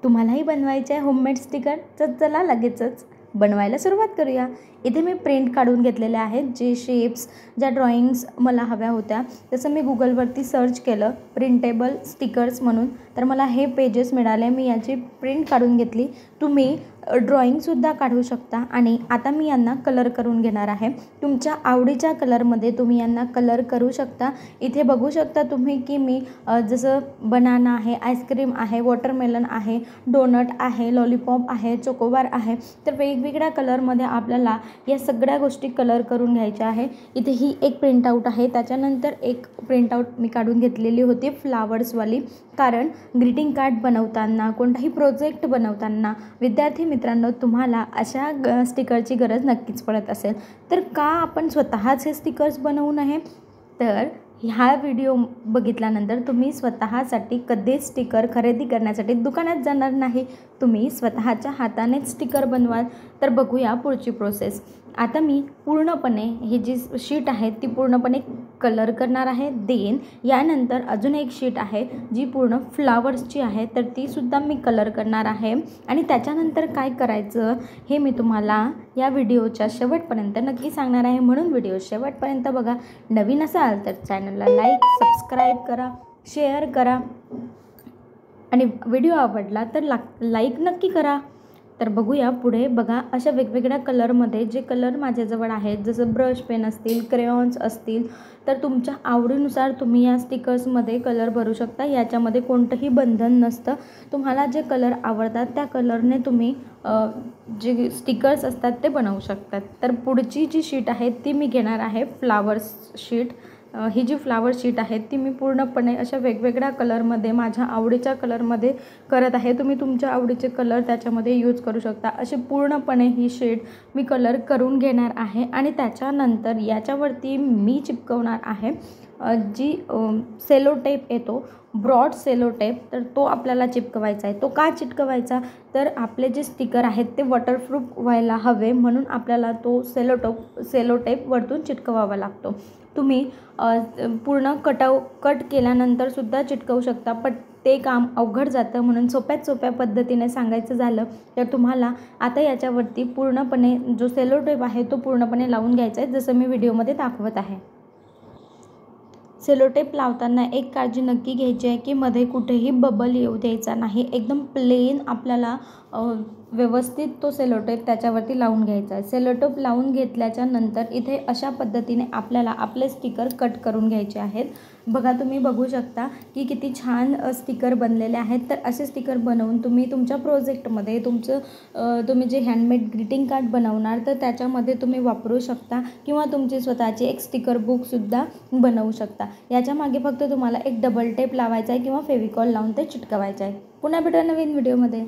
तुम्हालाही बनवायचे आहे होममेड स्टिकर? तर चला लगेचच बनवायला सुरुवात करूया। इथे मी प्रिंट काढून घेतलेले आहेत, जे शेप्स, ज्या ड्रॉइंग्स मला हव्या होत्या तसं मी गुगलवरती सर्च केलं प्रिंटेबल स्टिकर्स म्हणून, तर मला हे पेजेस मिळाले। मी याची प्रिंट काढून घेतली। तुम्ही ड्रॉइंगसुद्धा काढू शकता आणि आता मी यांना कलर करून घेणार आहे। तुमच्या आवडीच्या कलरमध्ये तुम्ही यांना कलर करू शकता। इथे बघू शकता तुम्ही की मी जसं बनाना आहे, आईस्क्रीम आहे, वॉटरमेलन आहे, डोनट आहे, लॉलीपॉप आहे, चोकोबार आहे, तर वेगवेगळ्या कलरमध्ये आपल्याला या सगळ्या गोष्टी कलर करून घ्यायच्या आहे। इथे ही एक प्रिंटआउट आहे, त्याच्यानंतर एक प्रिंटआउट मी काढून घेतलेली होती फ्लावर्सवाली, कारण ग्रीटिंग कार्ड बनवताना, कोणताही प्रोजेक्ट बनवताना विद्यार्थी मित्रांनो तुम्हाला अशा स्टिकरची गरज नक्कीच पडत असेल। तर का आपण स्वतःच हे स्टिकर्स बनवू नये? तर ह्या व्हिडिओ बघितल्यानंतर तुम्ही स्वतःसाठी कधीच स्टिकर खरेदी करण्यासाठी दुकानात जाणार नाही, तुम्ही स्वतःच्या हातानेच स्टिकर बनवाल। तर बघूया पुढची प्रोसेस। आता मी पूर्णपणे ही जी शीट आहे ती पूर्णपणे कलर करणार आहे। देन यानंतर अजून एक शीट आहे जी पूर्ण फ्लावर्सची आहे, तर ती सुद्धा मी कलर करणार आहे। आणि त्याच्यानंतर काय करायचं हे मी तुम्हाला या व्हिडिओच्या शेवटपर्यंत नक्की सांगणार आहे, म्हणून व्हिडिओ शेवटपर्यंत बघा। नवीन असाल तर चॅनलला लाईक, सबस्क्राईब करा, शेअर करा आणि व्हिडिओ आवडला तर लाईक नक्की करा। तर बघूया पुढे। बघा अशा वेगवेगळ्या कलरमध्ये जे कलर माझ्याजवळ आहेत, जसं ब्रश पेन असतील, क्रेयॉन्स असतील, तर तुमच्या आवडीनुसार तुम्ही या स्टिकर्समध्ये कलर भरू शकता। याच्यामध्ये कोणतंही बंधन नसतं। तुम्हाला जे कलर आवडतात त्या कलरने तुम्ही जे स्टिकर्स असतात ते बनवू शकतात। तर पुढची जी शीट आहे ती मी घेणार आहे फ्लावर्स शीट। ही जी फ्लावर शीट आहे ती मी पूर्णपणे अशा वेगवेगळ्या कलरमध्ये, माझ्या आवडीच्या कलरमध्ये करत आहे। तुम्ही तुमच्या आवडीचे कलर त्याच्यामध्ये यूज करू शकता। अशी पूर्णपणे ही शीट मी कलर करून घेणार आहे आणि त्याच्यानंतर याच्यावरती मी चिपकवणार आहे जी सेलो टेप येतो, ब्रॉड सेलो टेप, तर तो आपल्याला चिपकवायचा आहे। तो का चिटकवायचा? तर आपले जे स्टिकर आहेत ते वॉटरप्रूफ व्हायला हवे, म्हणून आपल्याला तो सेलो टेप वरतून चिटकवावा लागतो। तुम्ही पूर्ण कट केल्यानंतर सुद्धा चिटकवू शकता, पण ते काम अवघड जातं, म्हणून सोप्या पद्धतीने सांगायचं झालं तर तुम्हाला आता याच्यावरती पूर्णपणे जो सेलो टेप आहे तो पूर्णपणे लावून घ्यायचा आहे, जसं मी व्हिडिओमध्ये दाखवत आहे। सेलो टेप लावताना एक काळजी नक्की घ्यायची आहे की मध्ये कुठेही बबल येऊ द्यायचा नाही। एकदम प्लेन आपल्याला व्यवस्थित तो सेलो टेप त्याच्यावरती लावून घ्यायचा आहे। सेलो टेप लावून घेतल्याच्या नंतर इथे अशा पद्धतीने आपल्याला आपले स्टिकर कट करून घ्यायचे आहेत। बघा तुम्ही बघू शकता की किती छान स्टिकर बनलेले आहेत। तर असे स्टिकर बनवून तुम्ही तुमच्या प्रोजेक्टमध्ये तुम्ही जे हँडमेड ग्रीटिंग कार्ड बनवणार तर त्याच्यामध्ये तुम्ही वापरू शकता, किंवा तुमची स्वतःची एक स्टिकर बुकसुद्धा बनवू शकता। याच्यामागे फक्त तुम्हाला एक डबल टेप लावायचा आहे किंवा फेविकॉल लावून ते चिटकवायचं आहे। पुन्हा भेटूया नवीन व्हिडिओमध्ये।